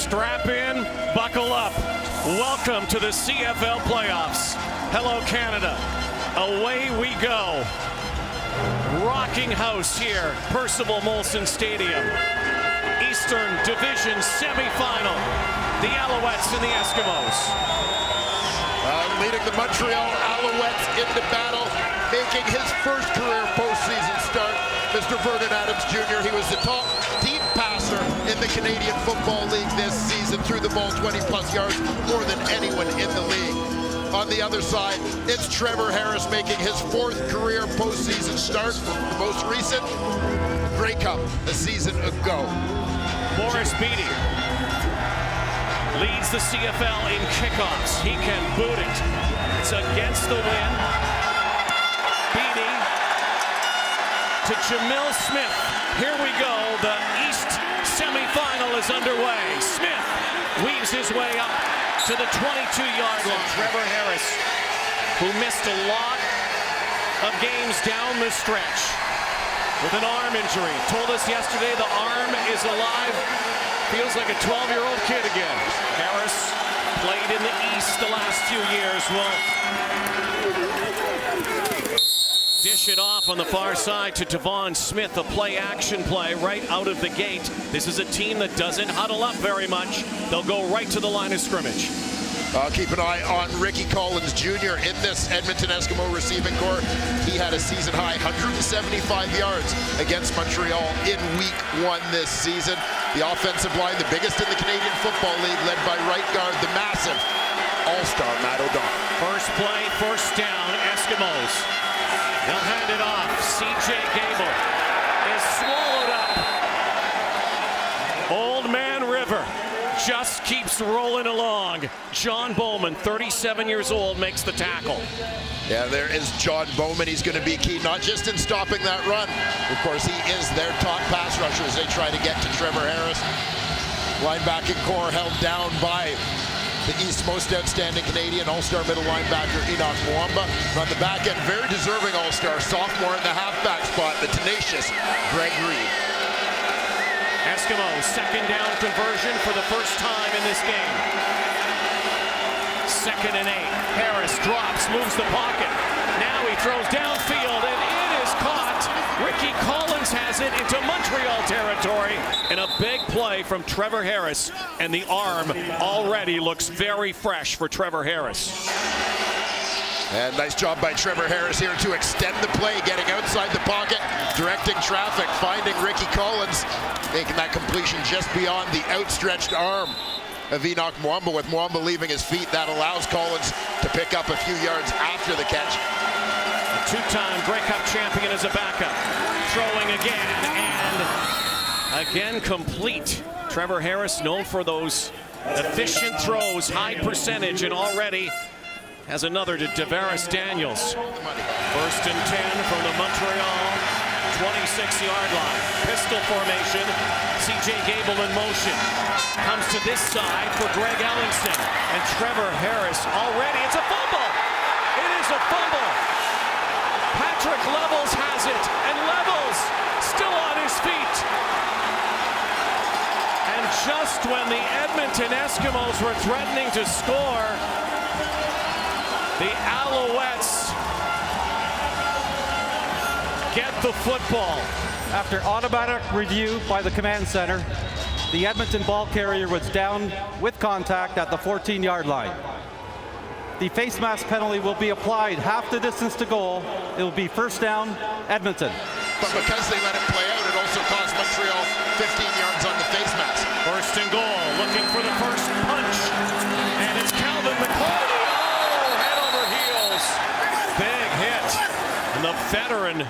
Strap in, buckle up. Welcome to the CFL playoffs. Hello, Canada. Away we go. Rocking house here, Percival Molson Stadium. Eastern Division semifinal. The Alouettes and the Eskimos. Leading the Montreal Alouettes into battle, making his first career postseason start, Mr. Vernon Adams Jr. He was the top deep passer in the Canadian Football League this season, threw the ball 20-plus yards, more than anyone in the league. On the other side, it's Trevor Harris making his fourth career postseason start. The most recent, Grey Cup, a season ago. Boris Beatty leads the CFL in kickoffs. He can boot it. It's against the wind. Beatty to Jamil Smith. Here we go. The East semifinal is underway. Smith weaves his way up to the 22-yard line. Trevor Harris, who missed a lot of games down the stretch with an arm injury, told us yesterday the arm is alive. Feels like a 12-year-old kid again. Harris played in the East the last few years. Will dish it off on the far side to Devon Smith. A play-action play right out of the gate. This is a team that doesn't huddle up very much. They'll go right to the line of scrimmage. Keep an eye on Ricky Collins Jr. in this Edmonton Eskimo receiving corps. He had a season-high 175 yards against Montreal in Week 1 this season. The offensive line, the biggest in the Canadian Football League, led by right guard, the massive all-star Matt O'Donnell. First play, first down, Eskimos. They'll hand it off. C.J. Gable is swallowed up. Old Man River just keeps rolling along. John Bowman, 37 years old, makes the tackle. Yeah, there is John Bowman. He's going to be key, not just in stopping that run. Of course, he is their top pass rusher as they try to get to Trevor Harris. Linebacking core held down by the East's most outstanding Canadian all-star middle linebacker, Enoch Mwamba. On the back end, very deserving all-star sophomore in the halfback spot, the tenacious Greg Reed. Eskimos, second down conversion for the first time in this game. 2nd and 8. Harris drops, moves the pocket. Now he throws downfield, and it is caught. Ricky Collins has it into Montreal territory. And a big play from Trevor Harris. And the arm already looks very fresh for Trevor Harris. And nice job by Trevor Harris here to extend the play, getting outside the pocket, directing traffic, finding Ricky Collins, making that completion just beyond the outstretched arm of Enoch Mwamba. With Mwamba leaving his feet, that allows Collins to pick up a few yards after the catch. A two-time Grey Cup champion as a backup. Throwing again, and again complete. Trevor Harris known for those efficient throws, high percentage, and already has another to Tavares Daniels. 1st and 10 from the Montreal 26-yard line. Pistol formation. C.J. Gable in motion. Comes to this side for Greg Ellingson. And Trevor Harris already. It's a fumble! It is a fumble! Patrick Levels has it. And Levels still on his feet. And just when the Edmonton Eskimos were threatening to score, the Alouettes get the football. After automatic review by the command center, the Edmonton ball carrier was down with contact at the 14-yard line. The face mask penalty will be applied half the distance to goal. It will be first down, Edmonton. But because they let it play out, it also cost Montreal 15 yards on the face mask. 1st and goal, looking for the first punch. And it's Calvin McCarty. Big hit. And the veteran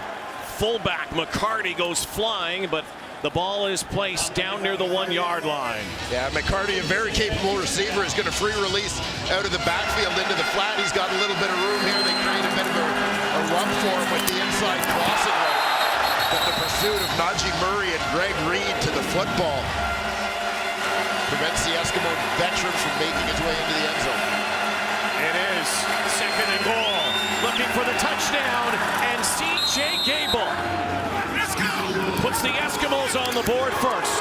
fullback McCarty goes flying, but the ball is placed down near the 1-yard line. Yeah, McCarty, a very capable receiver, is going to free release out of the backfield into the flat. He's got a little bit of room here. They create a bit of a run for him with the inside crossing route. But the pursuit of Najee Murray and Greg Reed to the football prevents the Eskimo veteran from making his way into the end zone. It is 2nd and goal. Looking for the touchdown, and C.J. Gable puts the Eskimos on the board first.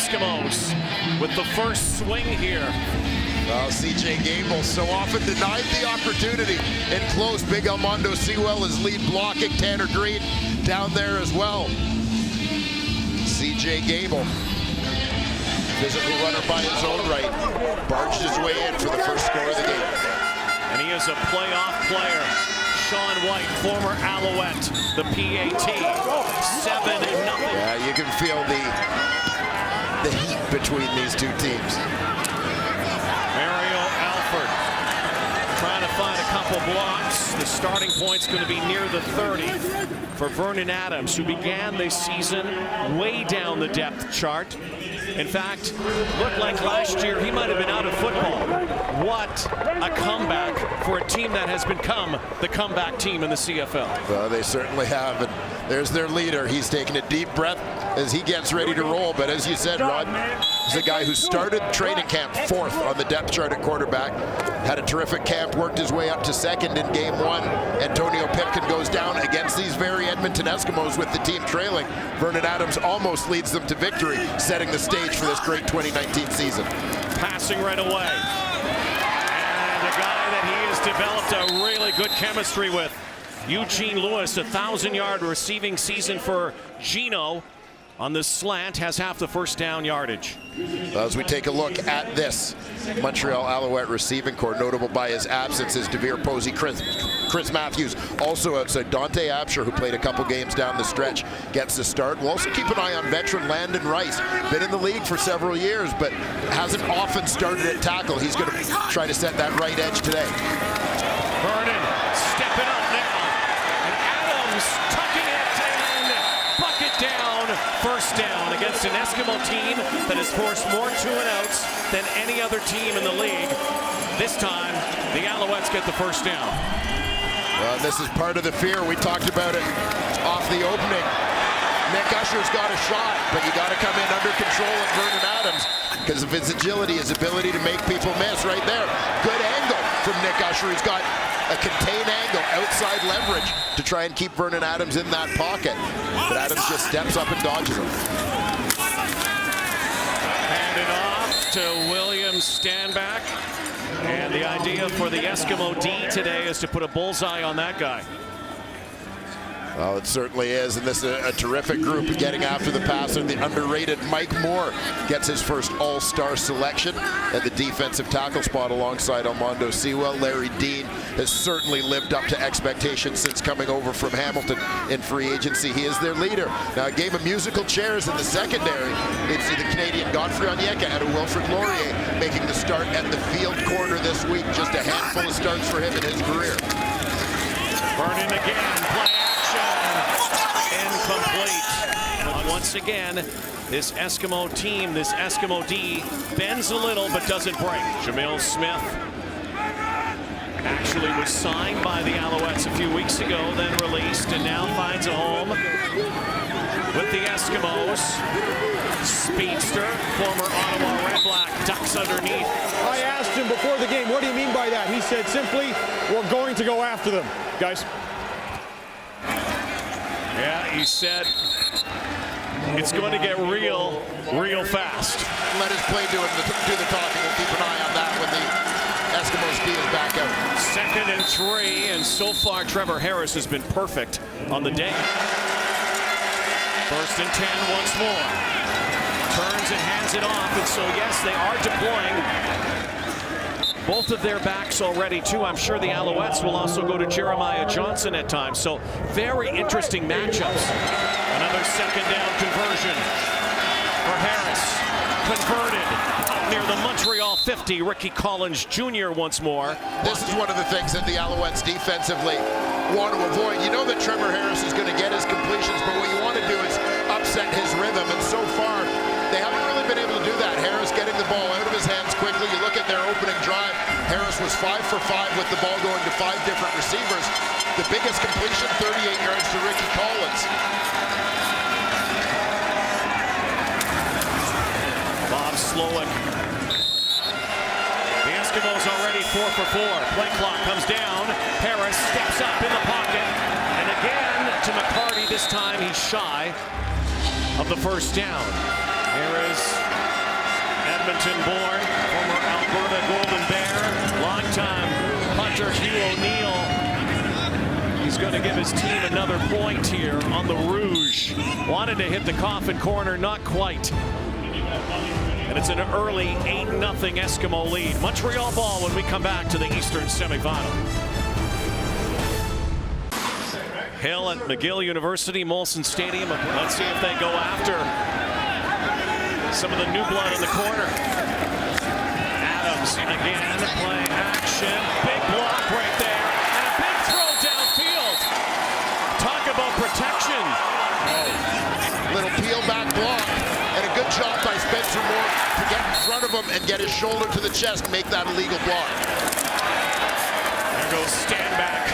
Eskimos with the first swing here. Well, C.J. Gable so often denied the opportunity in close. Big Armando Sewell is lead blocking. Tanner Green down there as well. C.J. Gable, physical runner by his own right, barged his way in for the first score of the game. And he is a playoff player. Sean White, former Alouette, the PAT, 7-0. Yeah, you can feel the heat between these two teams. Mario Alford trying to find a couple blocks. The starting point's going to be near the 30 for Vernon Adams, who began this season way down the depth chart. In fact, looked like last year he might have been out of football. What a comeback for a team that has become the comeback team in the CFL. Well, they certainly have. And there's their leader. He's taking a deep breath as he gets ready to roll. But as you said, Rod, he's a guy who started training camp 4th on the depth chart at quarterback. Had a terrific camp, worked his way up to 2nd in game 1. Antonio Pipkin goes down against these very Edmonton Eskimos with the team trailing. Vernon Adams almost leads them to victory, setting the stage for this great 2019 season. Passing right away. And a guy that he has developed a really good chemistry with. Eugene Lewis, a 1,000-yard receiving season for Gino. On the slant, has half the first down yardage. As we take a look at this Montreal Alouette receiving core, notable by his absence is DeVere Posey, Chris Matthews. Also outside, Dante Absher, who played a couple games down the stretch, gets the start. We'll also keep an eye on veteran Landon Rice. Been in the league for several years, but hasn't often started at tackle. He's going to try to set that right edge today. Vernon stepping up now. And Adams tucking it and bucket down. First down against an Eskimo team that has forced more 2-and-outs than any other team in the league. This time, the Alouettes get the first down. This is part of the fear. We talked about it off the opening. Nick Usher's got a shot, but you got to come in under control at Vernon Adams because of his agility, his ability to make people miss right there. Good angle from Nick Usher. He's got a contained angle, outside leverage to try and keep Vernon Adams in that pocket. But Adams just steps up and dodges him. Handed off to William Stanback. And the idea for the Eskimo D today is to put a bullseye on that guy. Well, it certainly is, and this is a terrific group getting after the passer. The underrated Mike Moore gets his first all-star selection at the defensive tackle spot alongside Armando Sewell. Larry Dean has certainly lived up to expectations since coming over from Hamilton in free agency. He is their leader. Now, a game of musical chairs in the secondary. It's the Canadian Godfrey Onyeka and Wilfrid Laurier making the start at the field corner this week. Just a handful of starts for him in his career. Vernon again, play incomplete. But once again, this Eskimo team, this Eskimo D, bends a little but doesn't break. Jamil Smith actually was signed by the Alouettes a few weeks ago, then released, and now finds a home with the Eskimos. Speedster, former Ottawa Red Black, ducks underneath. I asked him before the game, what do you mean by that? He said simply, we're going to go after them, guys. Yeah, he said it's going to get real fast. Let his play do the talking. We'll keep an eye on that when the Eskimos D is back out. 2nd and 3, and so far Trevor Harris has been perfect on the day. 1st and 10 once more. Turns and hands it off, and so yes, they are deploying both of their backs already, too. I'm sure the Alouettes will also go to Jeremiah Johnson at times. So very interesting matchups. Another 2nd down conversion for Harris. Converted up near the Montreal 50. Ricky Collins Jr. once more. This is one of the things that the Alouettes defensively want to avoid. You know that Trevor Harris is going to get his completions, but what you want to do is upset his rhythm. And so far, they haven't really been able to do that. Harris getting the ball out of his hands quickly. You look at their opening drive. Harris was 5 for 5 with the ball going to 5 different receivers. The biggest completion, 38 yards to Ricky Collins. Bob Slowick. The Eskimos already 4 for 4. Play clock comes down. Harris steps up in the pocket. And again to McCarty. This time he's shy of the first down. Here is Edmonton-born, former Alberta Golden Bear, longtime punter Hugh O'Neill. He's going to give his team another point here on the Rouge. Wanted to hit the coffin corner, not quite. And it's an early 8-0 Eskimo lead. Montreal ball when we come back to the Eastern semifinal. Hill at McGill University, Molson Stadium. Let's see if they go after some of the new blood in the corner. Adams again, play action. Big block right there. And a big throw downfield. Talk about protection. Little peel back block. And a good job by Spencer Moore to get in front of him and get his shoulder to the chest, make that a legal block. There goes Stanback.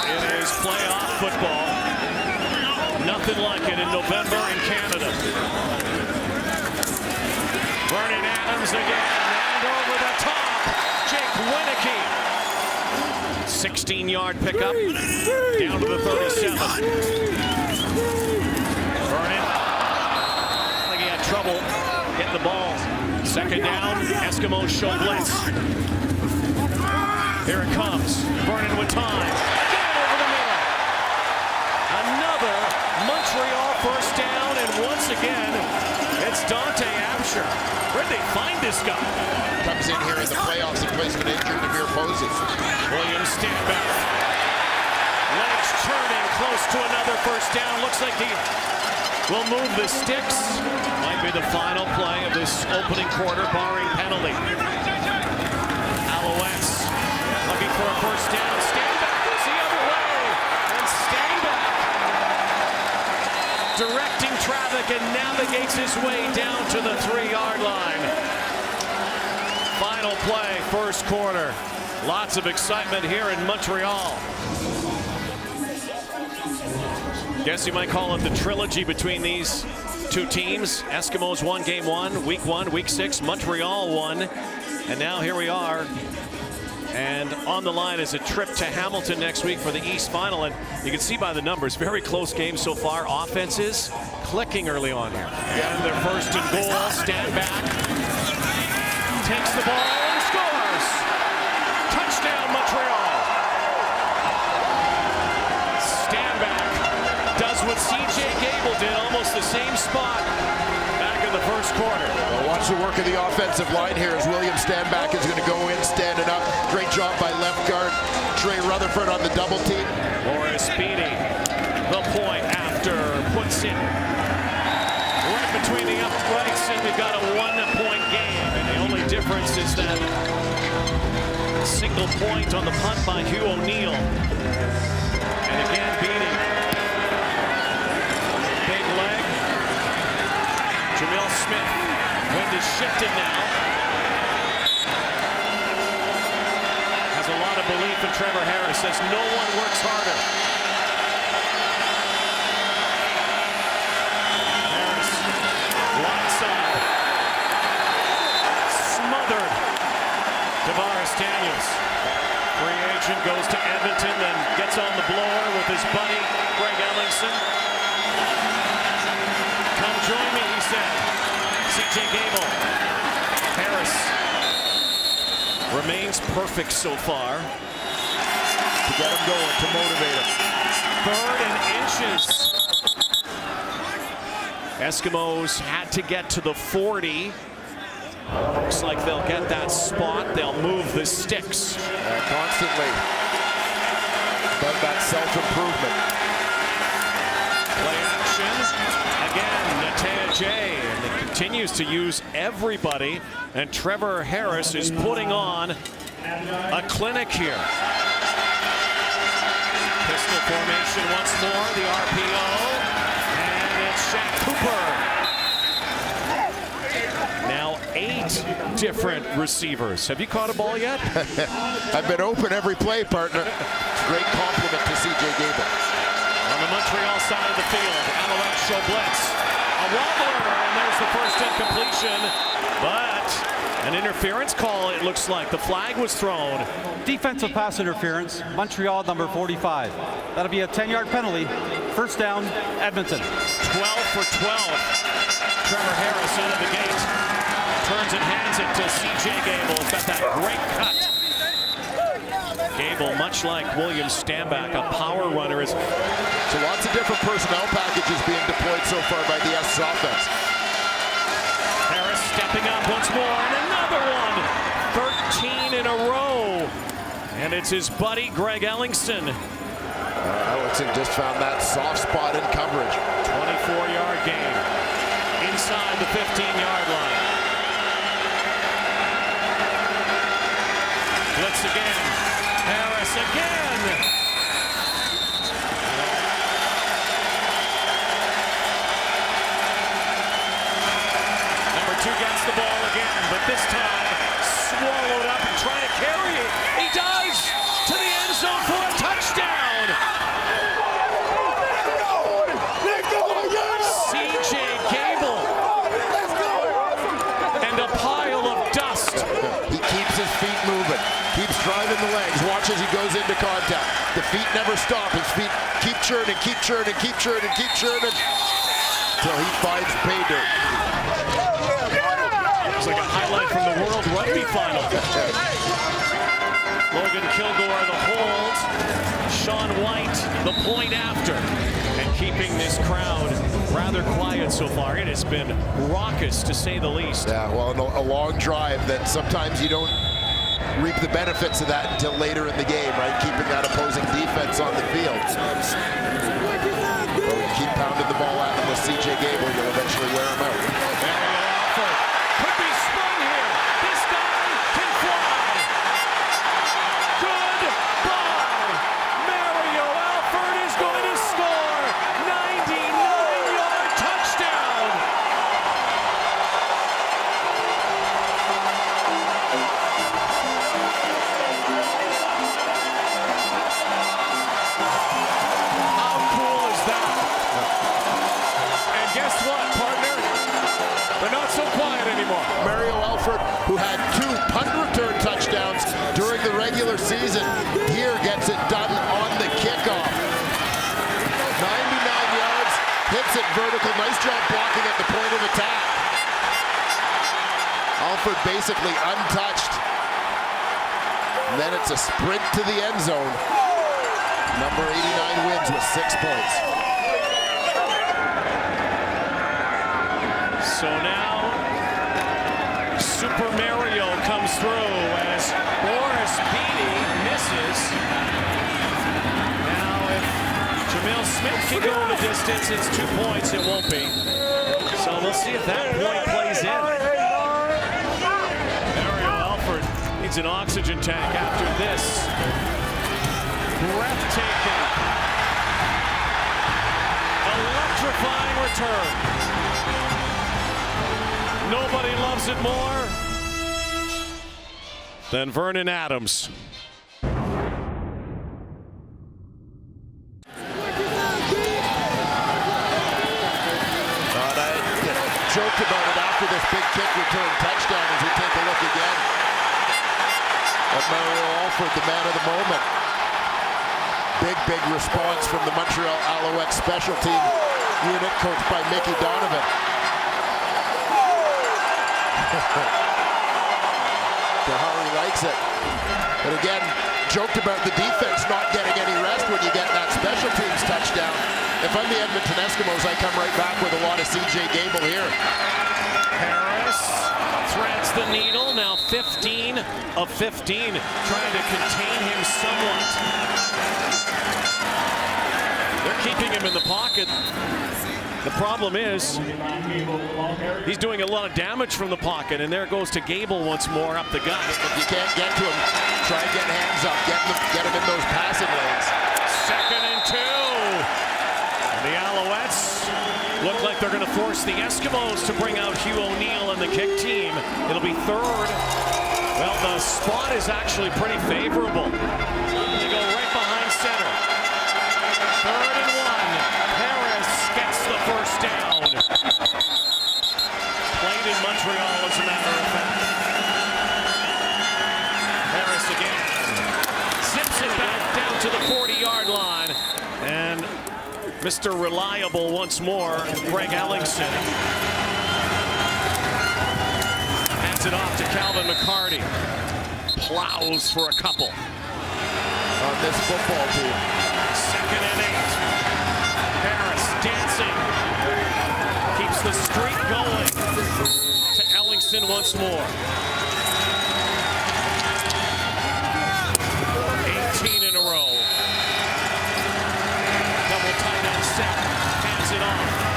It is playoff football. Nothing like it in November in Canada. Vernon Adams again, and over the top. Jake Winicky. 16-yard pickup, down to the 37. Vernon, I think he had trouble hitting the ball. Second down, Eskimos show blitz. Here it comes. Vernon with time. Again over the middle. Another Montreal first down, and once again, it's Dante Absher. Where'd they find this guy? Comes in here in the playoffs and plays an injured Demir Moses. Williams Stanback. Legs turning, close to another first down. Looks like he will move the sticks. Might be the final play of this opening quarter, barring penalty. Alouettes looking for a first down. Stanback goes the other way. And Stanback directing traffic and navigates his way down to the 3-yard line. Final play, first quarter. Lots of excitement here in Montreal. Guess you might call it the trilogy between these two teams. Eskimos won game 1, week 1, week 6. Montreal won. And now here we are. And on the line is a trip to Hamilton next week for the East Final. And you can see by the numbers, very close game so far. Offenses clicking early on here. And their first and goal. Stanback takes the ball and scores. Touchdown, Montreal. Stanback does what C.J. Gable did, almost the same spot back in the first quarter. Well, watch the work of the offensive line here as William Stanback is going to go in, standing up. Great job by left guard Trey Rutherford on the double team. Morris Beatty, the point after, puts it right between the uprights, and we've got a 1-point game. And the only difference is that single point on the punt by Hugh O'Neill. And again, Beatty. Big leg. Jamil Smith. Wind is shifted now. Has a lot of belief in Trevor Harris. Says no one works harder. Harris lights up. Smothered. Tavares Daniels. Free agent goes to Edmonton, then gets on the blower with his buddy Greg Ellingson. Come join me, he said. C.J. Gable. Harris remains perfect so far. To get him going, to motivate him. 3rd and inches. Eskimos had to get to the 40. Looks like they'll get that spot. They'll move the sticks. Constantly. But that self-improvement. Play action. Again, Natea J. And it continues to use everybody. And Trevor Harris is putting on a clinic here. Pistol formation once more. The RPO. And it's Shaq Cooper. Now 8 different receivers. Have you caught a ball yet? I've been open every play, partner. Great compliment to C.J. Gable. On the Montreal side of the field, Alouettes show blitz. A wobbler, and there's the first incompletion. But an interference call, it looks like. The flag was thrown. Defensive pass interference, Montreal number 45. That'll be a 10-yard penalty. First down, Edmonton. 12 for 12. Trevor Harris out of the gate. turns and hands it to C.J. Gable. He's got that great cut. Gable, much like William Stanback, a power runner. So lots of different personnel packages being deployed so far by the Esks offense. Harris stepping up once more, and another one. 13 in a row. And it's his buddy, Greg Ellingson. Ellingson just found that soft spot in coverage. 24-yard gain inside the 15-yard line. Blitz again. Harris again. Number 2 gets the ball again, but this time swallowed up and trying to carry it. He does to the end zone for a touchdown. C.J. Gable and a pile of dust. He keeps his feet moving, keeps driving the legs, watch as he goes into contact. The feet never stop. His feet keep churning, keep churning, keep churning, keep churning until he finds pay dirt. It's like a highlight from the World Rugby Final. Logan Kilgore the hold. Sean White the point after. And keeping this crowd rather quiet so far. It has been raucous, to say the least. Yeah, well, a long drive that sometimes you don't reap the benefits of that until later in the game, right? Keeping that opposing defense on the field. Well, you keep pounding the ball at him with C.J. Gable, you'll eventually wear him out. Could be sprung here. This guy can fly. Goodbye. Mario Alford is going to score. 99-yard touchdown. How cool is that? And guess what, partner? They're not so quiet anymore. Mario Alford, who had 2 punt return touchdowns during the regular season, here gets it done on the kickoff. 99 yards, hits it vertical. Nice job blocking at the point of attack. Alford basically untouched. And then it's a sprint to the end zone. Number 89 wins with 6 points. So now, Super Mario comes through as Boris Beatty misses. Now, if Jamil Smith can go the distance, it's 2 points. It won't be. So we'll see if that point plays in. Mario Alford needs an oxygen tank after this. Breathtaking. Electrifying return. Nobody loves it more than Vernon Adams. Joked about it after this big kick return touchdown as we take a look again at Mario Alford, the man of the moment. Big response from the Montreal Alouettes special team unit coached by Mickey Donovan. Dahari likes it. But again, joked about the defense not getting any rest when you get that special teams touchdown. If I'm the Edmonton Eskimos, I come right back with a lot of C.J. Gable here. Harris threads the needle, now 15 of 15, trying to contain him somewhat. They're keeping him in the pocket. The problem is, he's doing a lot of damage from the pocket, and there it goes to Gable once more up the gut. If you can't get to him, try and get hands up, get him in those passing lanes. 2nd and 2. The Alouettes look like they're going to force the Eskimos to bring out Hugh O'Neill and the kick team. It'll be 3rd. Well, the spot is actually pretty favorable. They go right behind center. 3rd and 1. Harris gets the first down. Played in Montreal, as a matter of fact. Harris again. Zips it back down to the 40-yard line. And Mr. Reliable once more, Greg Ellingson. And Hands it off to Calvin McCarty. Plows for a couple. On this football team. 2nd and 8. Harris dancing. Keeps the streak going. To Ellingson once more. 18 in a row. Double tight end set. Hands it off.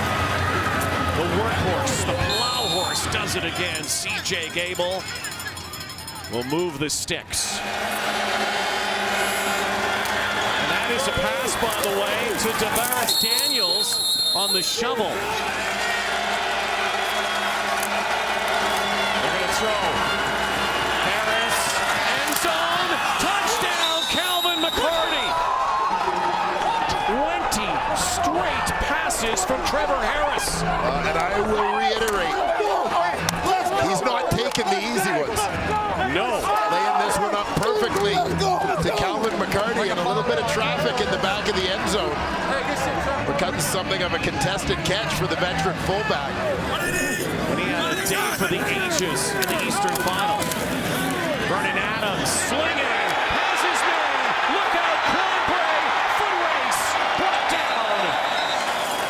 The workhorse, the plow horse does it again. C.J. Gable will move the sticks. And that is a pass, by the way, to Tavares Daniels on the shovel. They're going to throw. Harris, end zone, touchdown, Calvin McCarty. 20 straight passes from Trevor Harris. And I will reiterate, he's not taking the easy ones. No. Laying this one up perfectly to Calvin McCarty, and a little bit of traffic in the back of the end zone. Becomes something of a contested catch for the veteran fullback. And he had a day for the ages in the Eastern Final. Vernon Adams slinging, has his man. Look out, Cranbray, foot race, brought down.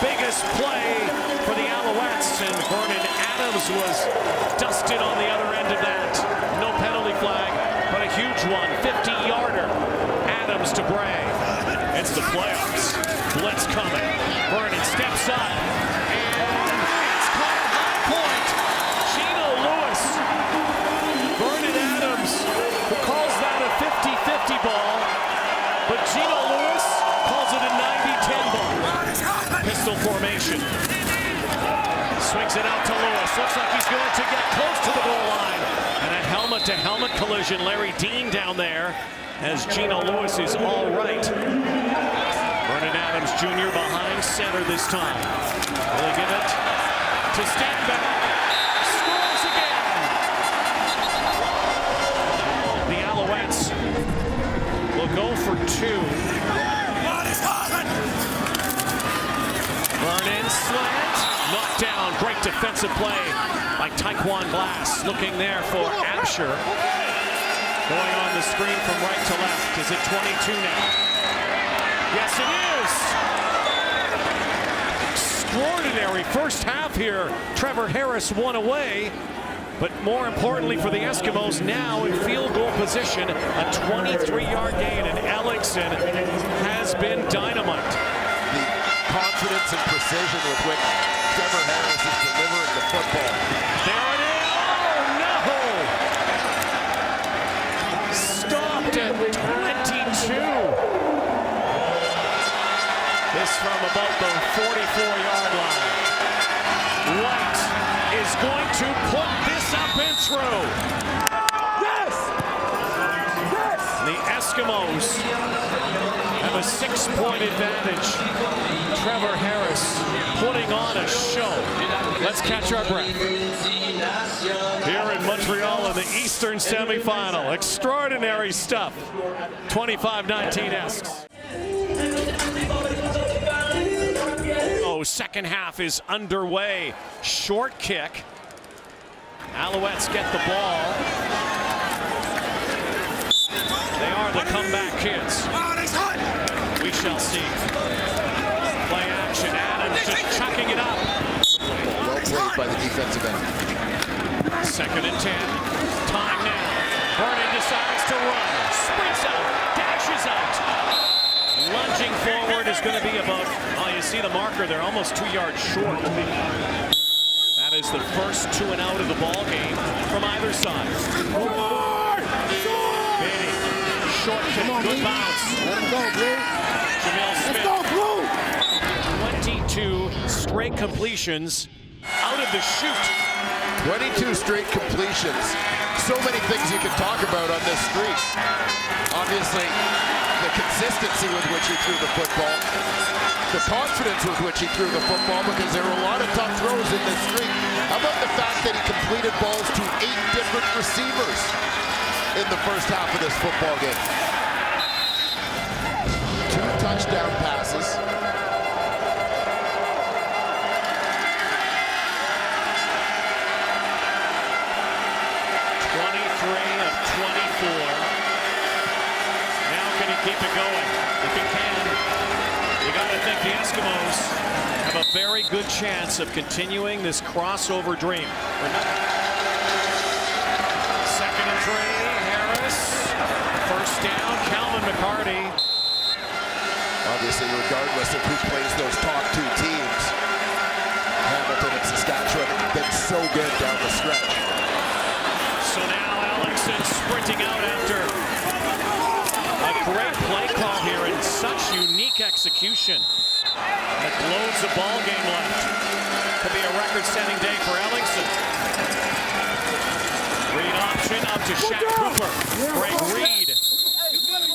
Biggest play for the Alouettes, and Vernon Adams was dusted on the other end of that. No penalty flag, but a huge one, 50-yarder. Adams to Bray. It's the playoffs. Blitz coming. Vernon steps up, and it's caught at high point. Gino Lewis. Vernon Adams, who calls that a 50-50 ball, but Gino Lewis calls it a 90-10 ball. Pistol formation. Swings it out to Lewis. Looks like he's going to get close to the goal line. And a helmet-to-helmet collision. Larry Dean down there as Gino Lewis is all right. Vernon Adams Jr. behind center this time. Will he give it to Stanback? Scores again. The Alouettes will go for 2. Vernon slant, knocked down. Great defensive play by Taekwon Glass. Looking there for Absher. Going on the screen from right to left. Is it 22 now? Yes, it is. Extraordinary first half here. Trevor Harris won away. But more importantly for the Eskimos, now in field goal position, a 23-yard gain, and Ellingson has been dynamite. Confidence and precision with which Trevor Harris is delivering the football. There it is. Oh, no! Stopped at 22. This from about the 44-yard line. White is going to put this up and through. Yes! Yes! The Eskimos have a 6-point advantage. Trevor Harris putting on a show. Let's catch our breath. Here in Montreal in the Eastern semifinal. Extraordinary stuff. 25-19 Esks. Oh, second half is underway. Short kick. Alouettes get the ball. They are the comeback kids. We shall see. Play action. Adams just chucking it up. Well played by the defensive end. 2nd and 10. Time now. Vernon decides to run. Sprints out. Dashes out. Lunging forward is going to be about, oh, you see the marker there, almost 2 yards short. That is the first 2 and out of the ball game from either side. Beatty. Short kick. Good bounce. Let him go, Blue. Jamil Smith. Let's go, Blue. 22 straight completions out of the chute. 22 straight completions. So many things you can talk about on this streak. Obviously, the consistency with which he threw the football, the confidence with which he threw the football, because there were a lot of tough throws in this streak. How about the fact that he completed balls to 8 different receivers in the first half of this football game? 2 touchdown passes. keep it going if you can. You got to think the Eskimos have a very good chance of continuing this crossover dream. Second and 3, Harris. First down, Calvin McCarty. Obviously, regardless of who plays those top two teams, Hamilton and Saskatchewan have been so good down the stretch. So now Ellingson sprinting out after a great play call here and such unique execution. That blows the ball game left. Could be a record-setting day for Ellingson. Reed option up to Shaq Cooper. Greg Reed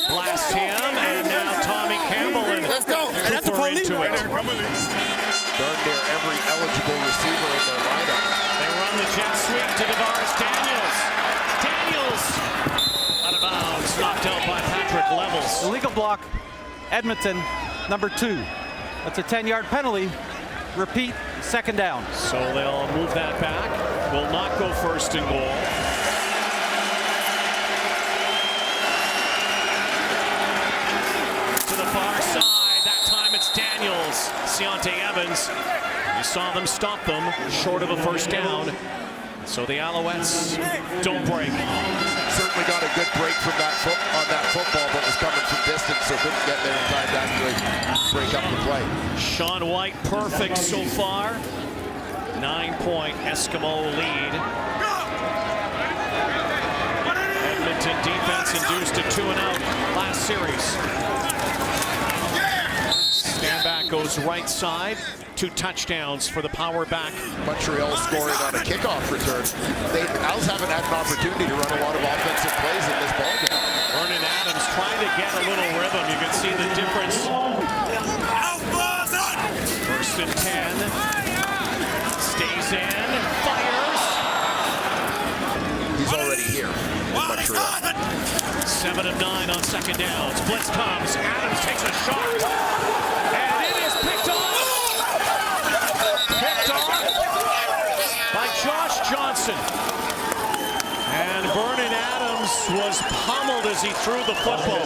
blasts him, and now Tommy Campbell and Cooper into it. Darn near every eligible receiver in their lineup. They run the jet sweep to DeVaris Daniels. Daniels out of bounds, knocked out by Patrick Levels. Illegal block, Edmonton, number 2. That's a 10-yard penalty. Repeat, second down. So they'll move that back. Will not go first and goal. To the far side. That time it's Daniels. Seontae Evans. You saw them stop them short of a first down. So the Alouettes don't break. Certainly got a good break from that on that football, but was coming from distance, so couldn't get there in time to actually break up the play. Sean White perfect so far. 9-point Eskimo lead. Edmonton defense induced a 2-and-out last series. Stand back goes right side. 2 touchdowns for the power back. Montreal scoring on a kickoff return. The Als haven't had an opportunity to run a lot of offensive plays in this ballgame. Vernon Adams trying to get a little rhythm. You can see the difference. First and 10. Stays in. Fires. He's already here in Montreal. 7 of 9 on second downs. Blitz comes. Adams takes a shot. And it is picked off. Picked off by Josh Johnson. And Vernon Adams was pummeled as he threw the football.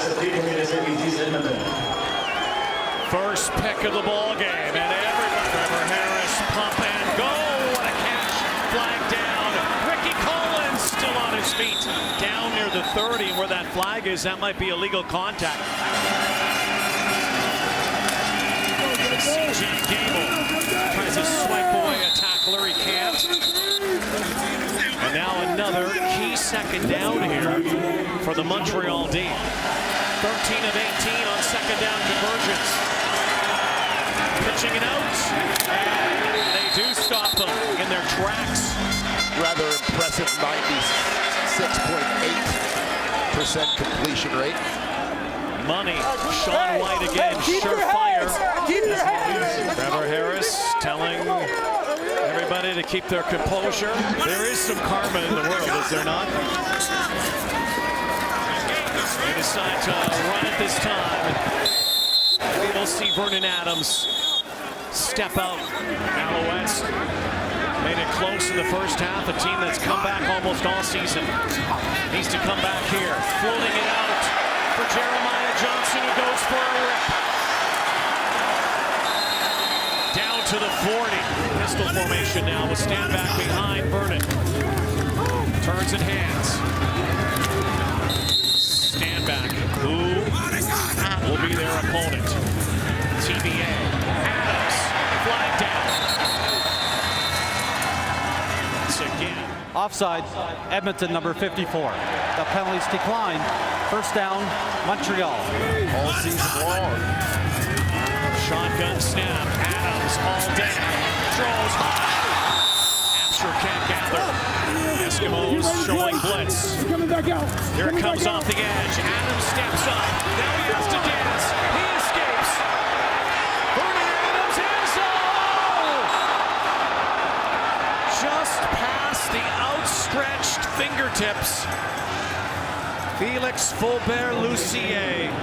First pick of the ball game, and everybody. Trevor Harris, pump and go. What a catch. Flag down. Ricky Collins still on his feet. Down near the 30, and where that flag is, that might be illegal contact. C.J. Gable tries to swipe away a tackler. He can't. And now another key second down here for the Montreal D. 13 of 18 on second down conversions. Pitching it out, and they do stop them in their tracks. Rather impressive 96.8% completion rate. Money, Sean White again, surefire. Trevor Harris telling everybody to keep their composure. There is some karma in the world, is there not? They decide to run it this time. Maybe we'll see Vernon Adams step out. Alouettes made it close in the first half. A team that's come back almost all season needs to come back here. Floating it out for Jeremiah Johnson, who goes for a rip. Down to the 40. Pistol formation now with stand back behind Vernon. Turns and hands. Stand back. Who will be their opponent? TBA. Adams. Flag down. Once again. Offside, Edmonton, number 54. The penalties decline. First down, Montreal. All season long. Shotgun snap. Adams all day. Throws high. Asher can't gather. Eskimos showing blitz. Here it comes off the edge. Adams steps up. Now he has to dance. He escapes. Vernon Adams is just past the outstretched fingertips. Felix Faubert-Lucier.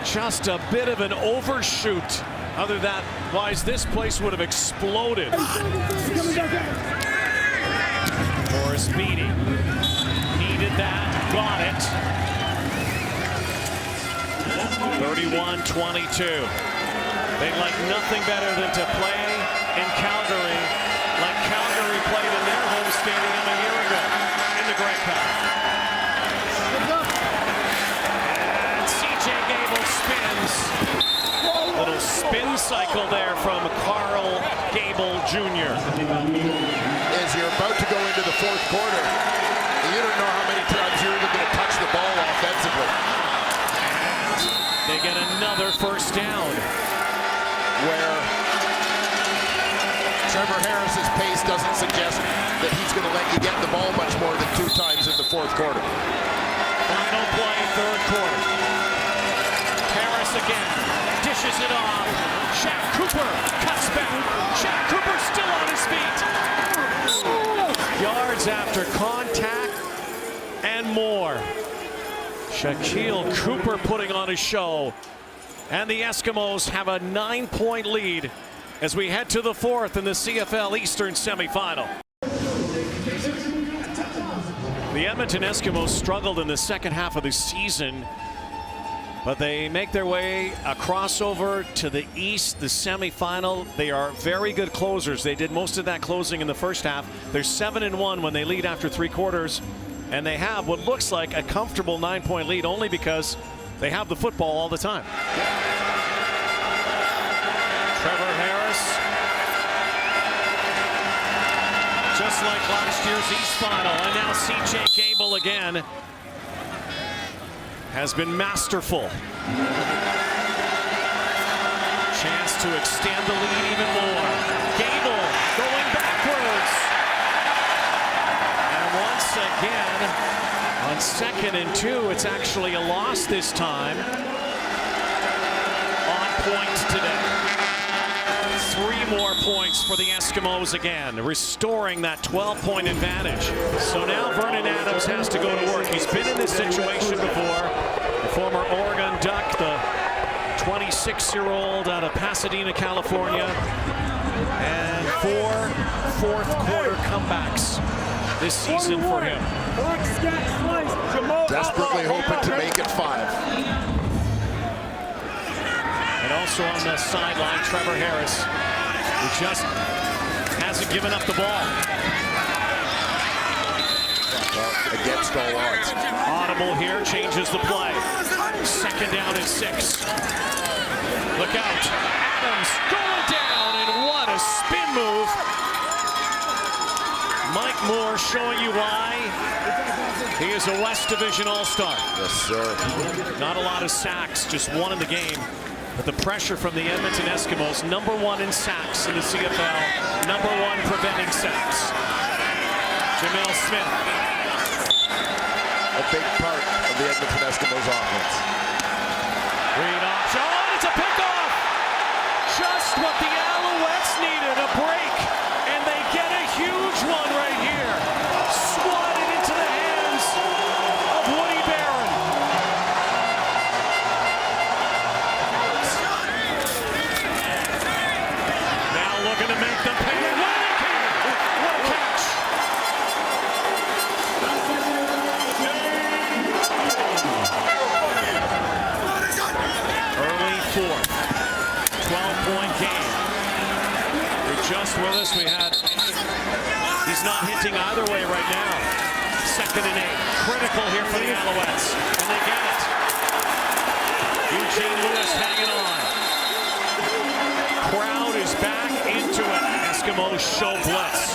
Just a bit of an overshoot. Other than wise, this place would have exploded. Morris Beatty needed that, got it. 31-22. They'd like nothing better than to play in Calgary like Calgary played in their home stadium a year ago in the Grey Cup. And C.J. Gable spins. Little spin cycle there from Carl Gable Jr. As you're about to go into the fourth quarter, you don't know how many times you're even going to touch the ball offensively. And they get another first down. Where Trevor Harris's pace doesn't suggest that he's going to let you get the ball much more than 2 times in the fourth quarter. Final play, third quarter. Harris again, dishes it off. Shaq Cooper cuts back. Shaq Cooper still on his feet. Yards after contact and more. Shaquille Cooper putting on a show. And the Eskimos have a 9-point lead as we head to the fourth in the CFL Eastern semifinal. The Edmonton Eskimos struggled in the second half of the season, but they make their way a crossover to the East, the semifinal. They are very good closers. They did most of that closing in the first half. They're 7-1 when they lead after 3 quarters, and they have what looks like a comfortable 9-point lead only because they have the football all the time. Trevor Harris, just like last year's East Final, and now C.J. Gable again has been masterful. Chance to extend the lead even more. Gable going backwards. And once again, on 2nd and 2, it's actually a loss this time. On point today. 3 more points for the Eskimos again, restoring that 12-point advantage. So now Vernon Adams has to go to work. He's been in this situation before. The former Oregon Duck, the 26-year-old out of Pasadena, California. And 4 fourth-quarter comebacks this season for him. Desperately hoping to make it 5. And also on the sideline, Trevor Harris, who just hasn't given up the ball. Against all odds. Audible here, changes the play. 2nd down and 6. Look out. Adams going down, and what a spin move. Mike Moore showing you why he is a West Division All-Star. Yes, sir. Not a lot of sacks, just 1 in the game. But the pressure from the Edmonton Eskimos, #1 in sacks in the CFL, #1 preventing sacks. Jamil Smith. A big part of the Edmonton Eskimos offense. Read option, oh, it's a pickoff! Just what the Alouettes needed, a break. And they get a huge one right here. Swatted into the hands of Woody Barron. Now looking to make the pay. What a catch. Early fourth. 12-point game. You're just with us. He's not hinting either way right now. 2nd and 8. Critical here for the Alouettes. And they get it. Eugene Lewis hanging on. Crowd is back into it. Eskimos show blitz.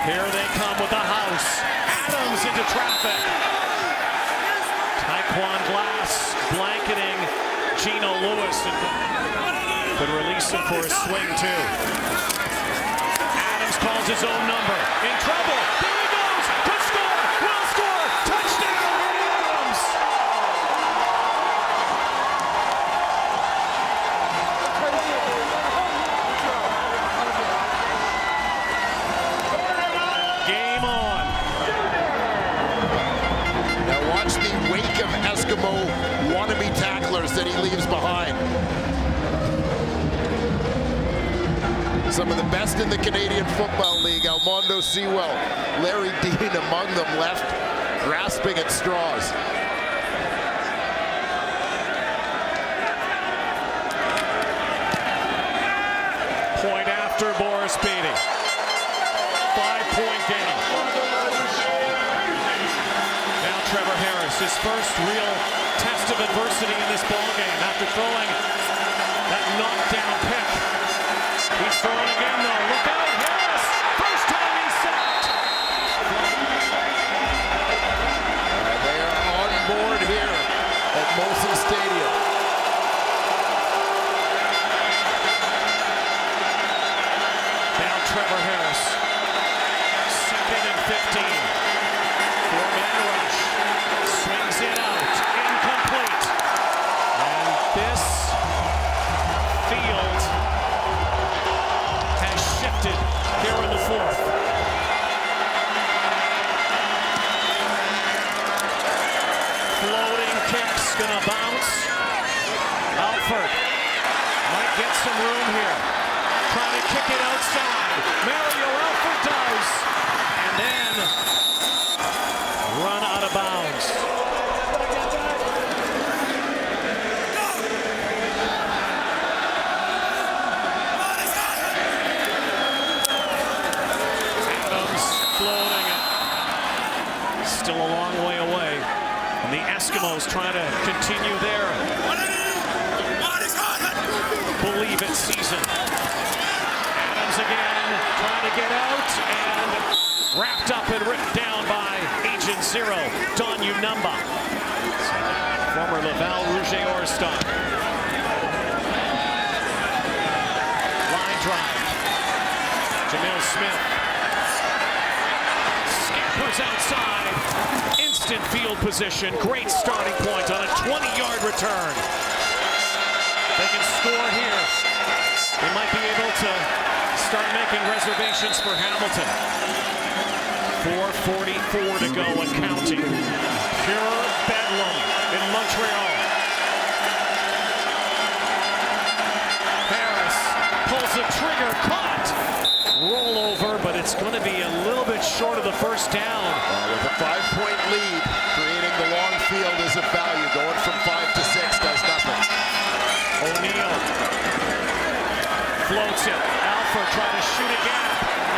Here they come with the house. Adams into traffic. Taekwon Glass blanketing Gino Lewis. Could release him for a swing too. Adams calls his own number. In trouble. There he goes. Could score. Will score. Touchdown. Adams. Game on. Now watch the wake of Eskimo wannabe tacklers that he leaves behind. Some of the best in the Canadian Football League. Almondo Sewell, Larry Dean among them, left grasping at straws. his first real test of adversity in this ball game after throwing that knockdown pick. He's throwing again though. Look out, Harris! First time he's sacked. They are on board here at Molson Stadium. Now Trevor Harris. 2nd and 15. 4-man rush. Swings it out. Incomplete. And this field has shifted here in the 4th. Floating kicks gonna bounce. Alford might get some room here. Trying to kick it outside. Mario Alford does. And then run out of bounds. Adams floating it. Still a long way away. And the Eskimos trying to continue their believe it season. Adams again trying to get out and wrapped up and ripped down by Agent Zero, Don Unumba. Former Laval Rouge Orston. Line drive. Jamil Smith. Scampers outside. Instant field position. Great starting point on a 20-yard return. They can score here. They might be able to start making reservations for Hamilton. 4:44 to go and counting. Pure bedlam in Montreal. Harris pulls the trigger, caught. Roll over, but it's going to be a little bit short of the first down. With a 5-point lead, creating the long field is of value. Going from 5 to 6 does nothing. O'Neal floats it. Alford trying to shoot again.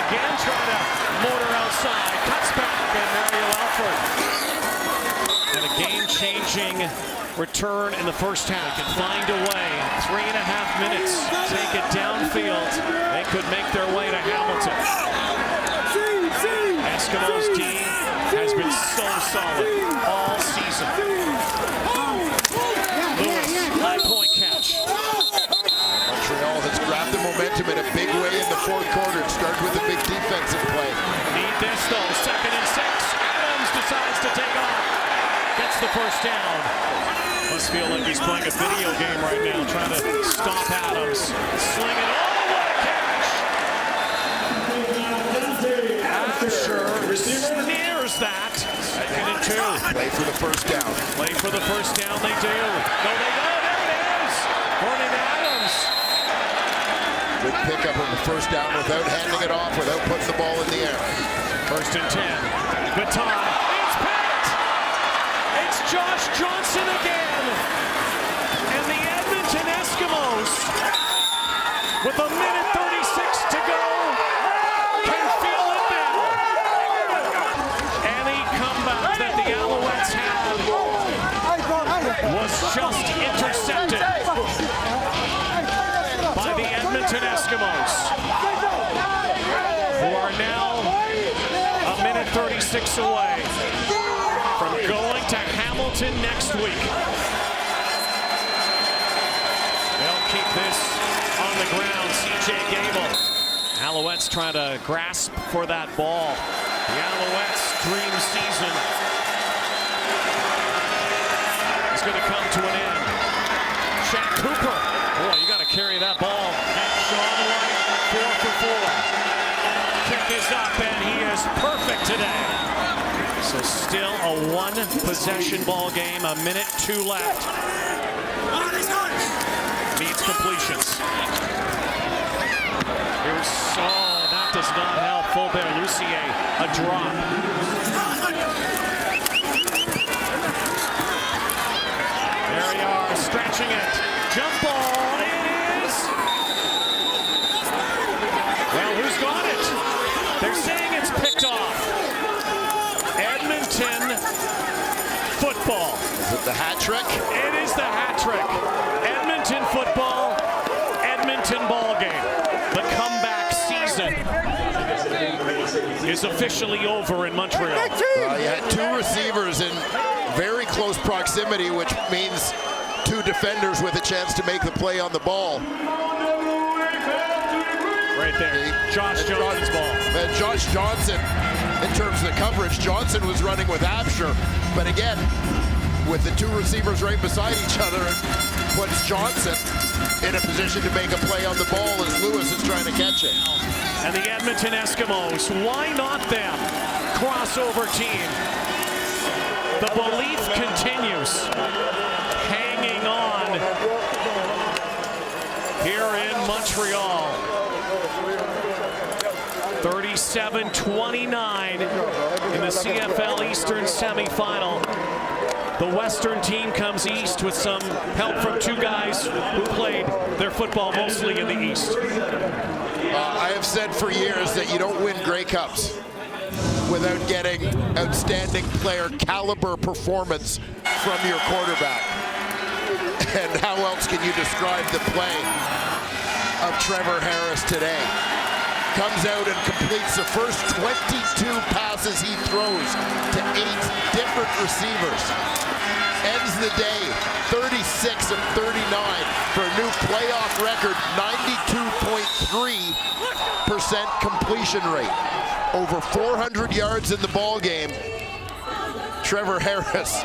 Again trying to motor outside. Cuts back and Mario Alford. And a game-changing return in the first half. Can find a way. 3.5 minutes. Take it downfield. They could make their way to Hamilton. Eskimos D has been so solid all season. Lewis, high-point catch. Montreal has grabbed the momentum in a big way in the 4th quarter. It started with a big defensive play. Need this though. 2nd and 6. Adams decides to take off. Gets the first down. Must feel like he's playing a video game right now, trying to stop Adams. Sling it all. What a catch! Asher sneers that. 2nd and 2. Play for the first down. Play for the first down. They do. No, they go. There it is. Vernon Adams. Good pickup on the first down without handing it off, without putting the ball in the air. 1st and 10. Good time. It's picked. It's Josh Johnson again. And the Edmonton Eskimos, with 1:36 to go, can feel it now. Any comeback that the Alouettes had was just intercepted by the Edmonton Eskimos, who are now 1:36 away from going to Hamilton next week. They'll keep this on the ground. CJ Gable. Alouettes trying to grasp for that ball. The Alouettes' dream season is going to come to an end. Shaq Cooper. Boy, you got to carry that ball. And Sean White, 4 for 4. Kick is up, and he is perfect today. So still a 1-possession ball game. 1:02 left. Needs completions. Here's that does not help. Fulbert Lucier, a drop. There they are, stretching it. Jump ball, it is. Well, who's got it? They're saying it's picked off. Edmonton football. Is it the hat trick? It is the hat trick. Edmonton football, Edmonton ball game. The comeback season is officially over in Montreal. You had two receivers in very close proximity, which means two defenders with a chance to make the play on the ball. Right there, Josh Johnson's ball. And Josh Johnson, in terms of the coverage, Johnson was running with Absher, but again, with the two receivers right beside each other, it puts Johnson in a position to make a play on the ball as Lewis is trying to catch it. And the Edmonton Eskimos, why not them? Crossover team. The belief continues. Hanging on here in Montreal. 37-29 in the CFL Eastern semifinal. The Western team comes east with some help from two guys who played their football mostly in the East. I have said for years that you don't win Grey Cups without getting outstanding player caliber performance from your quarterback. And how else can you describe the play of Trevor Harris today? Comes out and completes the first 22 passes he throws to 8 different receivers. Ends the day 36 of 39 for a new playoff record, 92.3% completion rate. Over 400 yards in the ball game. Trevor Harris,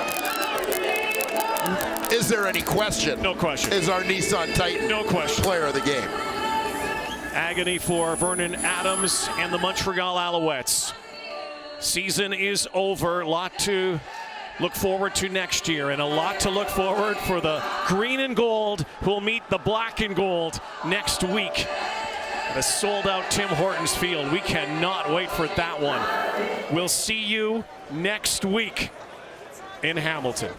is there any question? No question. Is our Nissan Titan No question. player of the game. Agony for Vernon Adams and the Montreal Alouettes. Season is over. A lot to look forward to next year, and a lot to look forward for the green and gold, who will meet the black and gold next week at a sold-out Tim Hortons field. We cannot wait for that one. We'll see you next week in Hamilton.